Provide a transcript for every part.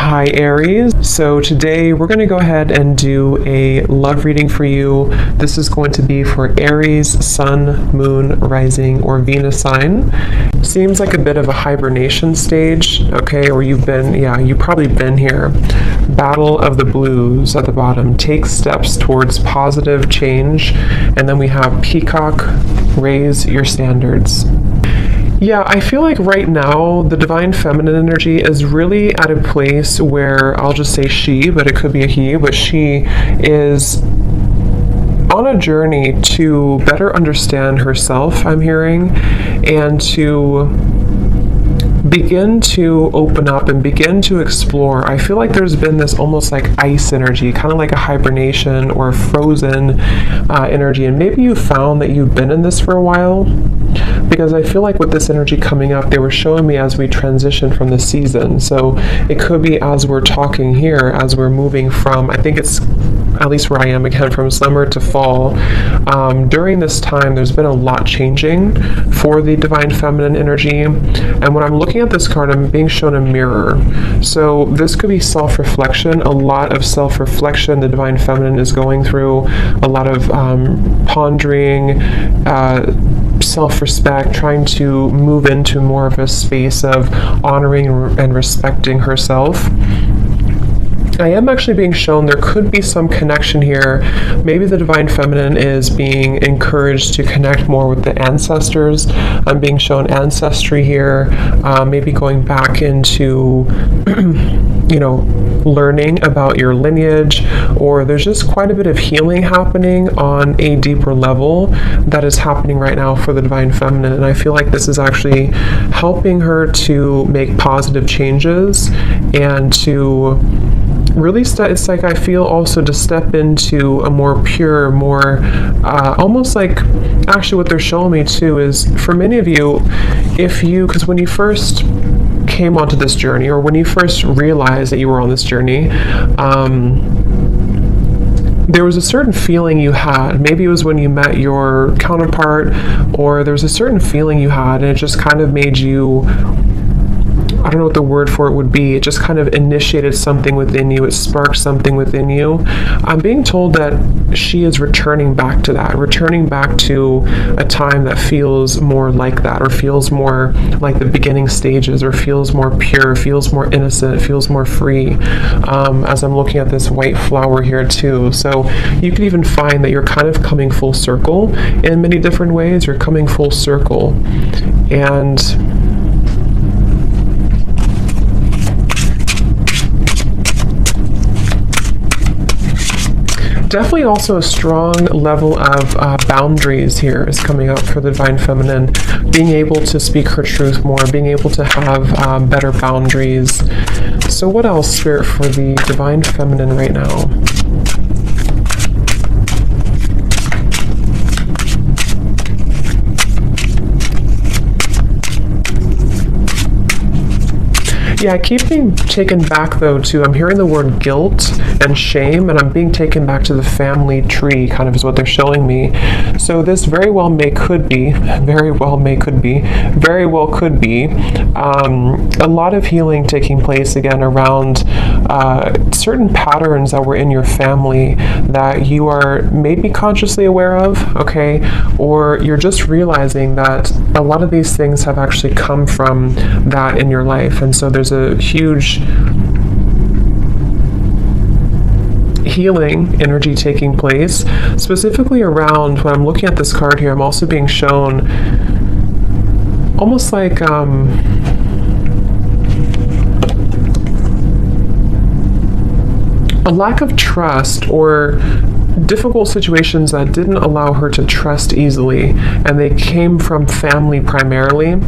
Hi Aries. So today we're going to go ahead and do a love reading for you. This is going to be for Aries, Sun, Moon, Rising, or Venus sign. Seems like a bit of a hibernation stage, okay, or you've probably been here. Battle of the Blues at the bottom. Take steps towards positive change. And then we have Peacock, raise your standards. Yeah, I feel like right now the divine feminine energy is really at a place where I'll just say she, but it could be a he, but she is on a journey to better understand herself, I'm hearing, and to begin to open up and begin to explore. I feel like there's been this almost like ice energy, kind of like a hibernation or a frozen energy, and maybe you found that you've been in this for a while. Because I feel like with this energy coming up, they were showing me as we transition from the season. So it could be as we're talking here, as we're moving from, I think it's at least where I am again, from summer to fall. During this time, there's been a lot changing for the divine feminine energy. And when I'm looking at this card, I'm being shown a mirror. So this could be self-reflection, a lot of self-reflection the divine feminine is going through, a lot of pondering, self-respect, trying to move into more of a space of honoring and respecting herself. I am actually being shown there could be some connection here. Maybe the divine feminine is being encouraged to connect more with the ancestors. I'm being shown ancestry here, maybe going back into learning about your lineage, or there's just quite a bit of healing happening on a deeper level that is happening right now for the divine feminine. And I feel like this is actually helping her to make positive changes and to really it's like I feel also to step into a more pure, more almost like, actually what they're showing me too is for many of you, because when you first came onto this journey, or when you first realized that you were on this journey, there was a certain feeling you had. Maybe it was when you met your counterpart, or there was a certain feeling you had, and it just kind of made you, I don't know what the word for it would be. It just kind of initiated something within you. It sparked something within you. I'm being told that she is returning back to that, returning back to a time that feels more like that, or feels more like the beginning stages, or feels more pure, feels more innocent, feels more free. As I'm looking at this white flower here too. So you could even find that you're kind of coming full circle in many different ways. You're coming full circle. And definitely also a strong level of boundaries here is coming up for the divine feminine, being able to speak her truth more, being able to have better boundaries. So what else, Spirit, for the divine feminine right now? Yeah, I keep being taken back though to, I'm hearing the word guilt and shame, and I'm being taken back to the family tree, kind of is what they're showing me. So this very well could be a lot of healing taking place again around certain patterns that were in your family that you are maybe consciously aware of, okay, or you're just realizing that a lot of these things have actually come from that in your life. And so there's a huge healing energy taking place, specifically around, when I'm looking at this card here, I'm also being shown almost like a lack of trust, or difficult situations that didn't allow her to trust easily, and they came from family primarily,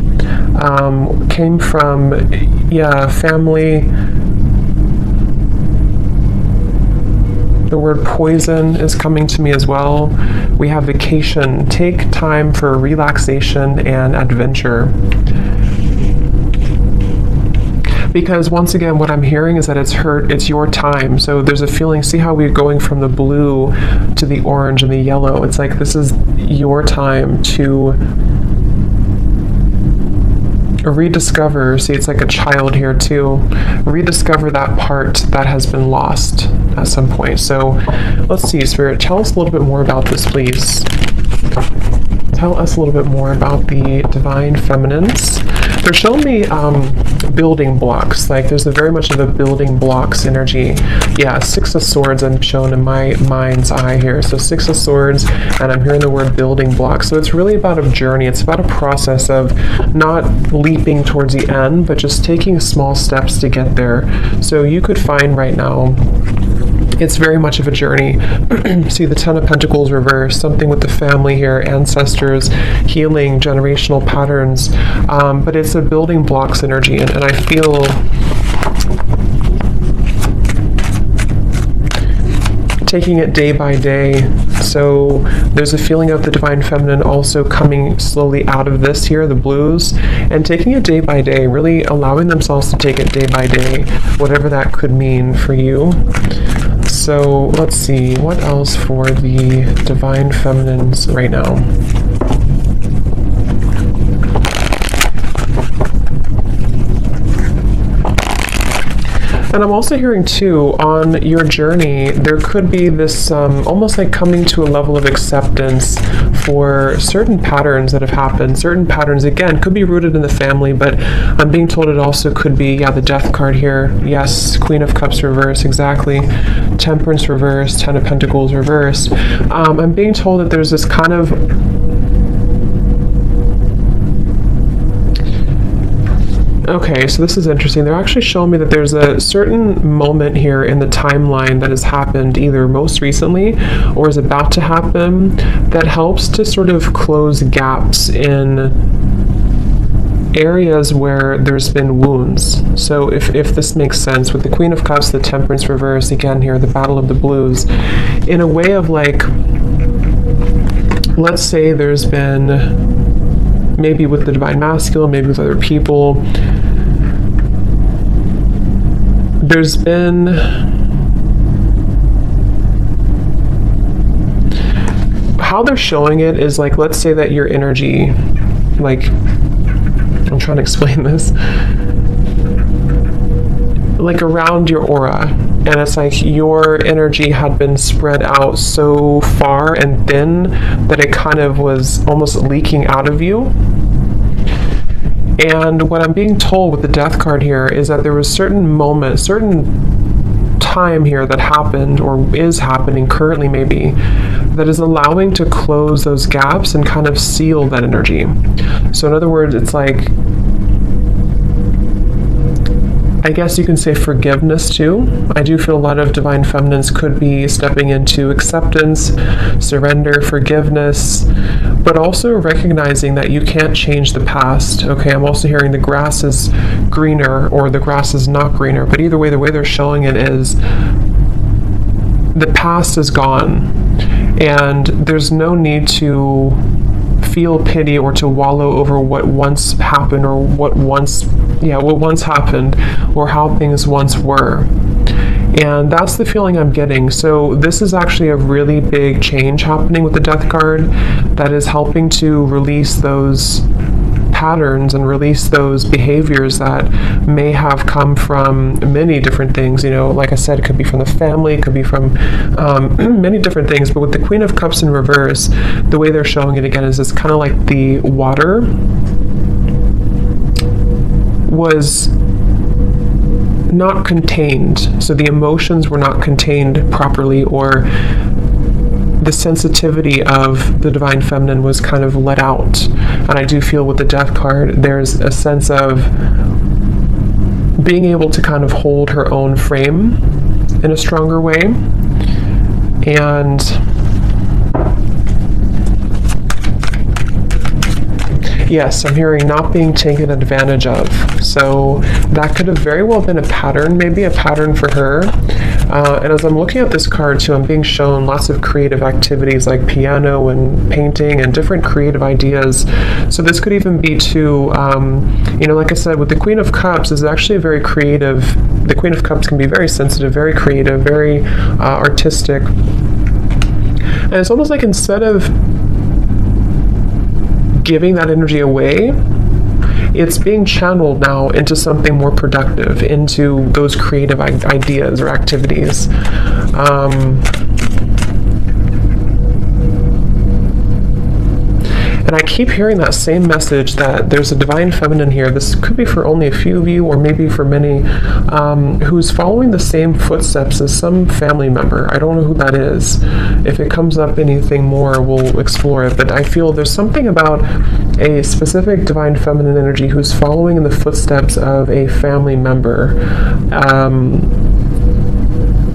family. The word poison is coming to me as well. We have vacation. Take time for relaxation and adventure. Because once again, what I'm hearing is that it's your time. So there's a feeling, see how we're going from the blue to the orange and the yellow. It's like this is your time to rediscover, see, it's like a child here too, rediscover that part that has been lost at some point. So let's see, Spirit, tell us a little bit more about this, please. Tell us a little bit more about the divine feminines. They're showing me building blocks. Like there's very much of a building blocks energy. Yeah, Six of Swords I'm shown in my mind's eye here. So Six of Swords, and I'm hearing the word building blocks. So it's really about a journey. It's about a process of not leaping towards the end, but just taking small steps to get there. So you could find right now, it's very much of a journey. See the Ten of Pentacles reversed, something with the family here, ancestors, healing, generational patterns. But it's a building blocks energy, and I feel taking it day by day. So there's a feeling of the divine feminine also coming slowly out of this here, the blues, and taking it day by day, really allowing themselves to take it day by day, whatever that could mean for you. So let's see, what else for the divine feminines right now? And I'm also hearing too, on your journey, there could be this almost like coming to a level of acceptance for certain patterns that have happened. Certain patterns, again, could be rooted in the family, but I'm being told it also could be, yeah, the Death card here. Yes, Queen of Cups reverse, exactly. Temperance reverse, Ten of Pentacles reverse. I'm being told that there's this kind of okay, so this is interesting. They're actually showing me that there's a certain moment here in the timeline that has happened either most recently or is about to happen that helps to sort of close gaps in areas where there's been wounds. So if this makes sense, with the Queen of Cups, the Temperance reverse, again here, the Battle of the Blues, in a way of like, let's say there's been, maybe with the divine masculine, maybe with other people, there's been how they're showing it is like, let's say that your energy, like, I'm trying to explain this, like around your aura, and it's like your energy had been spread out so far and thin that it kind of was almost leaking out of you. And what I'm being told with the Death card here is that there was certain moment, certain time here that happened or is happening currently maybe, that is allowing to close those gaps and kind of seal that energy. So in other words, it's like, I guess you can say forgiveness too. I do feel a lot of divine feminines could be stepping into acceptance, surrender, forgiveness, but also recognizing that you can't change the past. Okay, I'm also hearing the grass is greener or the grass is not greener, but either way, the way they're showing it is the past is gone and there's no need to feel pity or to wallow over what once happened or what once happened or how things once were. And that's the feeling I'm getting. So this is actually a really big change happening with the Death card that is helping to release those patterns and release those behaviors that may have come from many different things. You know, like I said, it could be from the family, it could be from many different things. But with the Queen of Cups in reverse, the way they're showing it again is it's kind of like the water was not contained. So the emotions were not contained properly, or the sensitivity of the divine feminine was kind of let out. And I do feel with the Death card, there's a sense of being able to kind of hold her own frame in a stronger way. And yes, I'm hearing not being taken advantage of. So that could have very well been a pattern, maybe a pattern for her. And as I'm looking at this card too, I'm being shown lots of creative activities like piano and painting and different creative ideas. So this could even be too, you know, like I said, with the Queen of Cups is actually a very creative, the Queen of Cups can be very sensitive, very creative, very artistic. And it's almost like instead of giving that energy away, it's being channeled now into something more productive, into those creative ideas or activities. And I keep hearing that same message that there's a divine feminine here. This could be for only a few of you, or maybe for many, who's following the same footsteps as some family member. I don't know who that is. If it comes up anything more, we'll explore it. But I feel there's something about a specific divine feminine energy who's following in the footsteps of a family member,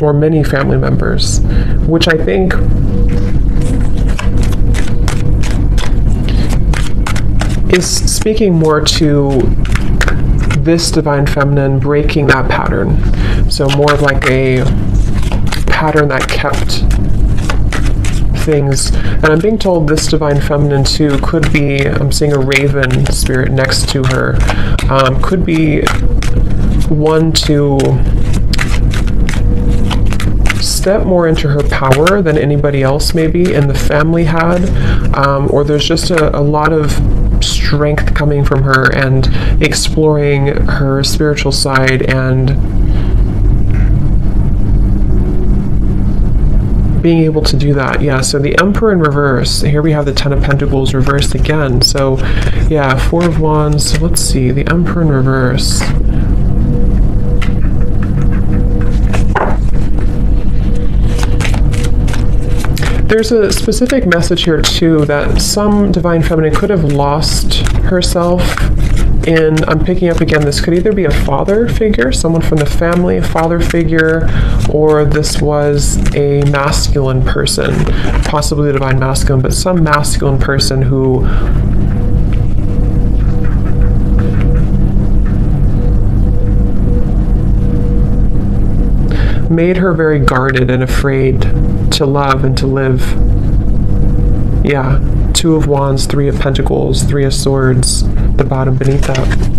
or many family members, which I think is speaking more to this divine feminine breaking that pattern. So more of like a pattern that kept things. And I'm being told this divine feminine too could be, I'm seeing a raven spirit next to her, could be one to step more into her power than anybody else maybe in the family had, or there's just a lot of strength coming from her and exploring her spiritual side and being able to do that. Yeah, so the Emperor in reverse. Here we have the Ten of Pentacles reversed again. So yeah, Four of Wands. So let's see, the Emperor in reverse. There's a specific message here too that some divine feminine could have lost herself in, I'm picking up again, this could either be a father figure, someone from the family, a father figure, or this was a masculine person, possibly the divine masculine, but some masculine person who made her very guarded and afraid to love and to live. Yeah, Two of Wands, Three of Pentacles, Three of Swords, the bottom beneath that.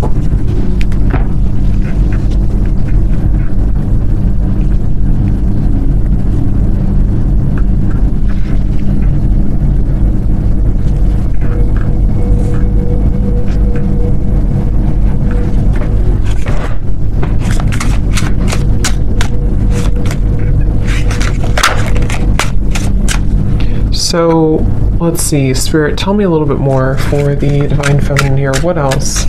So let's see, Spirit, tell me a little bit more for the divine feminine here. What else?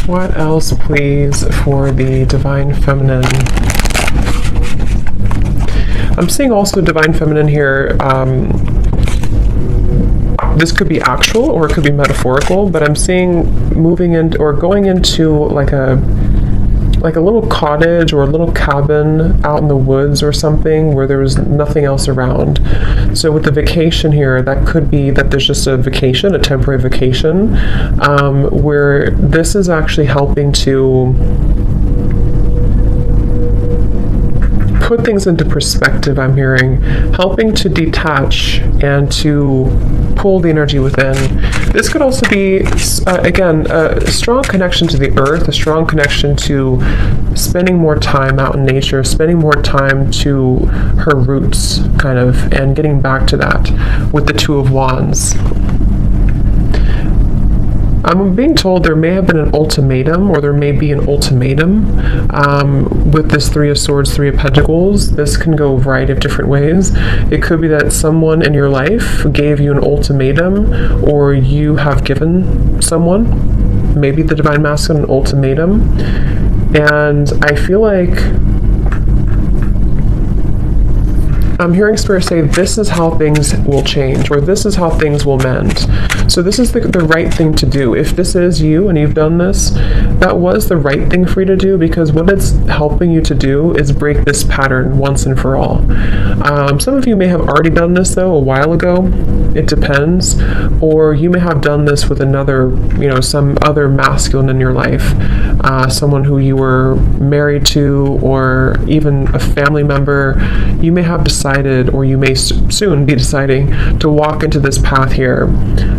What else, please, for the divine feminine? I'm seeing also divine feminine here. This could be actual or it could be metaphorical, but I'm seeing moving in or going into like a little cottage or a little cabin out in the woods or something where there was nothing else around. So with the vacation here, that could be that there's just a vacation, a temporary vacation, where this is actually helping to put things into perspective. I'm hearing helping to detach and to pull the energy within. This could also be again a strong connection to the earth, a strong connection to spending more time out in nature, spending more time to her roots kind of, and getting back to that with the Two of Wands. I'm being told there may have been an ultimatum, or there may be an ultimatum with this Three of Swords, Three of Pentacles. This can go a variety of different ways. It could be that someone in your life gave you an ultimatum, or you have given someone, maybe the divine masculine, an ultimatum. And I feel like I'm hearing Spirit say this is how things will change, or this is how things will mend. So this is the right thing to do. If this is you and you've done this, that was the right thing for you to do, because what it's helping you to do is break this pattern once and for all. Some of you may have already done this though a while ago. it depends. Or you may have done this with another, some other masculine in your life, someone who you were married to, or even a family member. You may have decided, or you may soon be deciding, to walk into this path here.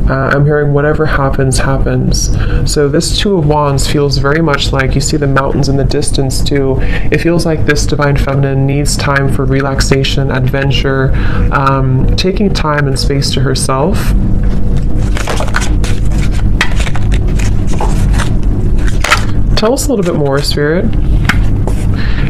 I'm hearing whatever happens, happens. So this Two of Wands feels very much like, you see the mountains in the distance too. It feels like this Divine Feminine needs time for relaxation, adventure, taking time and space to herself. Tell us a little bit more, Spirit.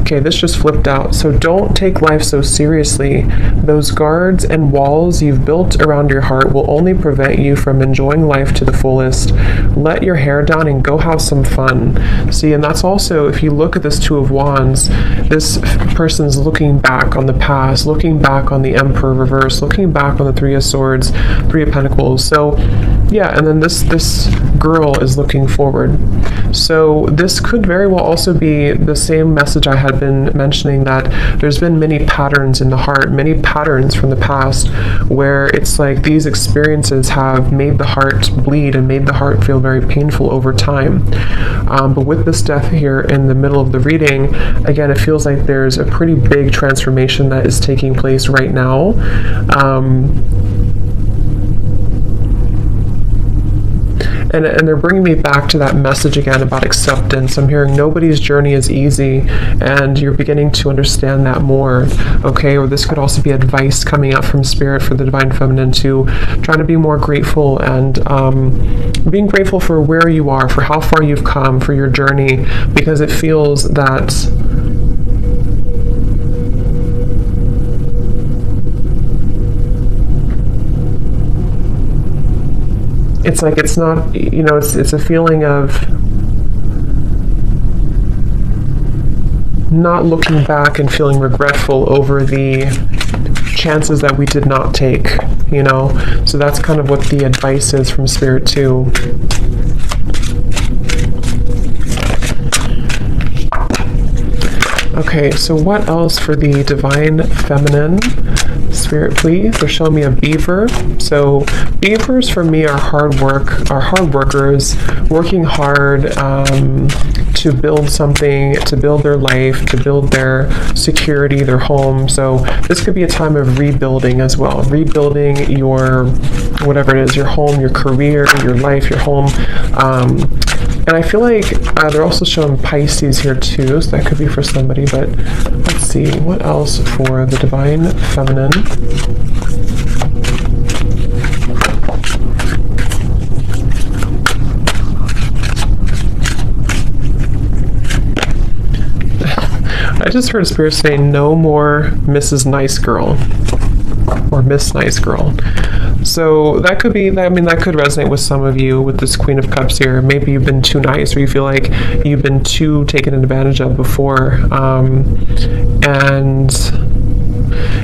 Okay, this just flipped out. So don't take life so seriously. Those guards and walls you've built around your heart will only prevent you from enjoying life to the fullest. Let your hair down and go have some fun. See, and that's also, if you look at this Two of Wands, this person's looking back on the past, looking back on the Emperor reverse, looking back on the Three of Swords, Three of Pentacles. So yeah, and then this girl is looking forward. So this could very well also be the same message I had been mentioning, that there's been many patterns in the heart, many patterns from the past, where it's like these experiences have made the heart bleed and made the heart feel very painful over time. But with this death here in the middle of the reading, again, it feels like there's a pretty big transformation that is taking place right now. And they're bringing me back to that message again about acceptance. I'm hearing nobody's journey is easy, and you're beginning to understand that more, okay? Or this could also be advice coming out from Spirit for the Divine Feminine to trying to be more grateful, and being grateful for where you are, for how far you've come, for your journey, because it feels that it's like it's not, it's a feeling of not looking back and feeling regretful over the chances that we did not take, So that's kind of what the advice is from Spirit too. Okay, so what else for the Divine Feminine? Spirit, please. They're showing me a beaver. So beavers for me are hard workers, working hard to build something, to build their life, to build their security, their home. So this could be a time of rebuilding as well. Rebuilding your, whatever it is, your home, your career, your life, your home. And I feel like they're also showing Pisces here too, so that could be for somebody, but let's see, what else for the Divine Feminine? I just heard Spirit say, no more Mrs. Nice Girl, or Miss Nice Girl. So that could be, that could resonate with some of you with this Queen of Cups here. Maybe you've been too nice, or you feel like you've been too taken advantage of before. And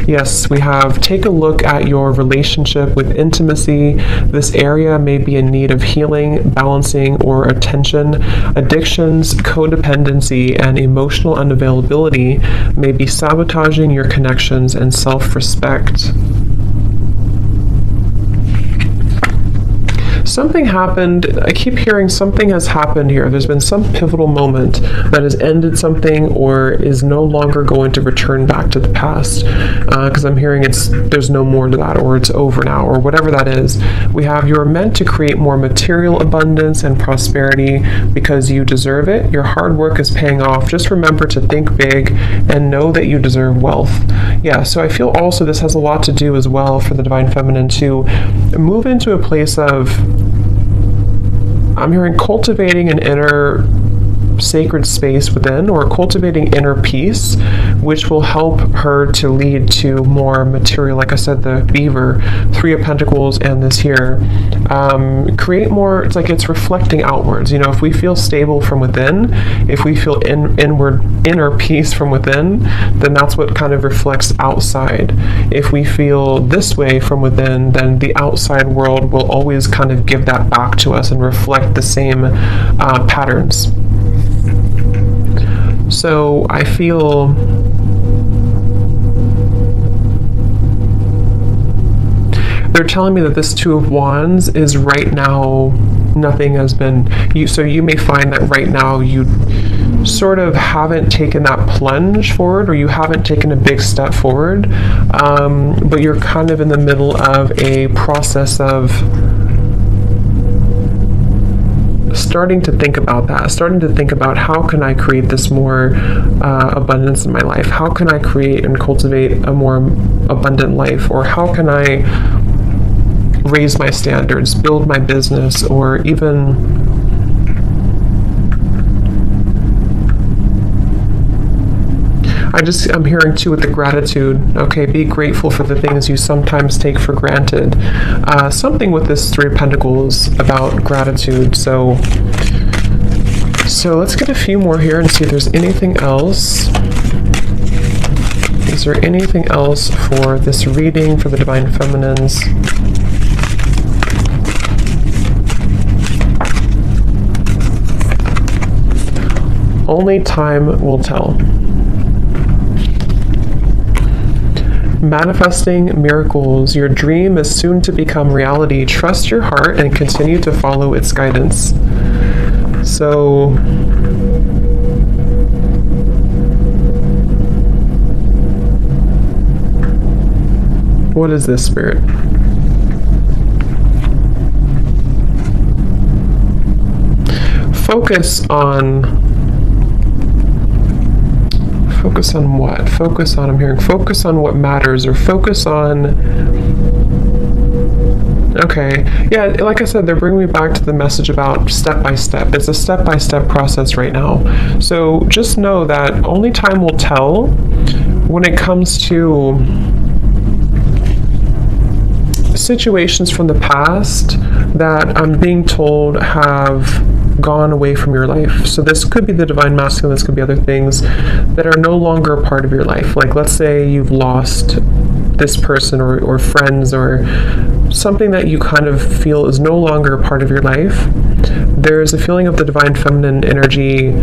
yes, we have, take a look at your relationship with intimacy. This area may be in need of healing, balancing, or attention. Addictions, codependency, and emotional unavailability may be sabotaging your connections and self-respect. Something happened. I keep hearing something has happened here. There's been some pivotal moment that has ended something, or is no longer going to return back to the past. Because I'm hearing there's no more to that, or it's over now, or whatever that is. We have, you're meant to create more material abundance and prosperity because you deserve it. Your hard work is paying off. Just remember to think big and know that you deserve wealth. Yeah, so I feel also this has a lot to do as well for the Divine Feminine to move into a place of, I'm hearing cultivating an inner sacred space within, or cultivating inner peace, which will help her to lead to more material, like I said, the beaver, Three of Pentacles, and this here. Create more, it's like it's reflecting outwards. If we feel stable from within, if we feel inner peace from within, then that's what kind of reflects outside. If we feel this way from within, then the outside world will always kind of give that back to us and reflect the same patterns. So I feel they're telling me that this Two of Wands is right now, nothing has been, so you may find that right now you sort of haven't taken that plunge forward, or you haven't taken a big step forward, but you're kind of in the middle of a process of starting to think about that, starting to think about how can I create this more abundance in my life? How can I create and cultivate a more abundant life? Or how can I raise my standards, build my business, or even I'm hearing too with the gratitude, okay, be grateful for the things you sometimes take for granted. Something with this Three of Pentacles about gratitude. So let's get a few more here and see if there's anything else. Is there anything else for this reading for the Divine Feminines? Only time will tell. Manifesting miracles. Your dream is soon to become reality. Trust your heart and continue to follow its guidance. So, what is this, Spirit? Focus on what? Focus on, I'm hearing, focus on what matters, or focus on, okay, yeah, like I said, they're bringing me back to the message about step by step. It's a step-by-step process right now. So just know that only time will tell when it comes to situations from the past that I'm being told have gone away from your life. So this could be the Divine Masculine, this could be other things that are no longer a part of your life. Like, let's say you've lost this person or friends, or something that you kind of feel is no longer a part of your life. There's a feeling of the Divine Feminine energy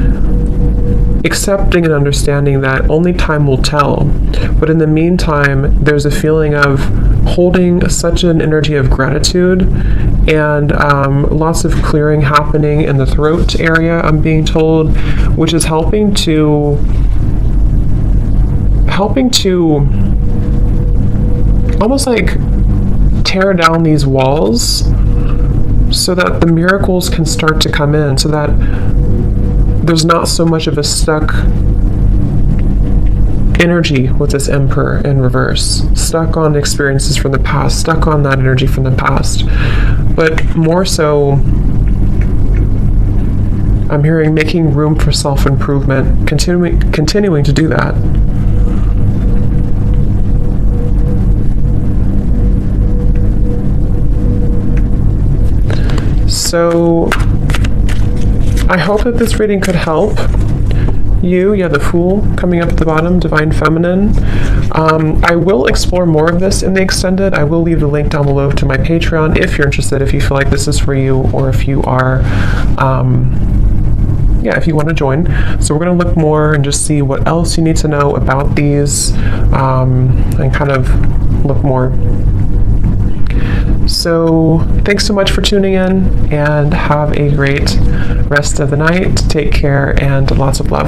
accepting and understanding that only time will tell. But in the meantime, there's a feeling of holding such an energy of gratitude, and lots of clearing happening in the throat area, I'm being told, which is helping to almost like tear down these walls so that the miracles can start to come in, so that there's not so much of a stuck energy with this Emperor in reverse, stuck on experiences from the past, stuck on that energy from the past. But more so, I'm hearing making room for self-improvement, continuing to do that. So I hope that this reading could help you. Yeah, the Fool coming up at the bottom, Divine Feminine. I will explore more of this in the extended. I will leave the link down below to my Patreon if you're interested, if you feel like this is for you, or if you are, if you want to join. So we're going to look more and just see what else you need to know about these, and kind of look more. So thanks so much for tuning in, and have a great rest of the night. Take care, and lots of love.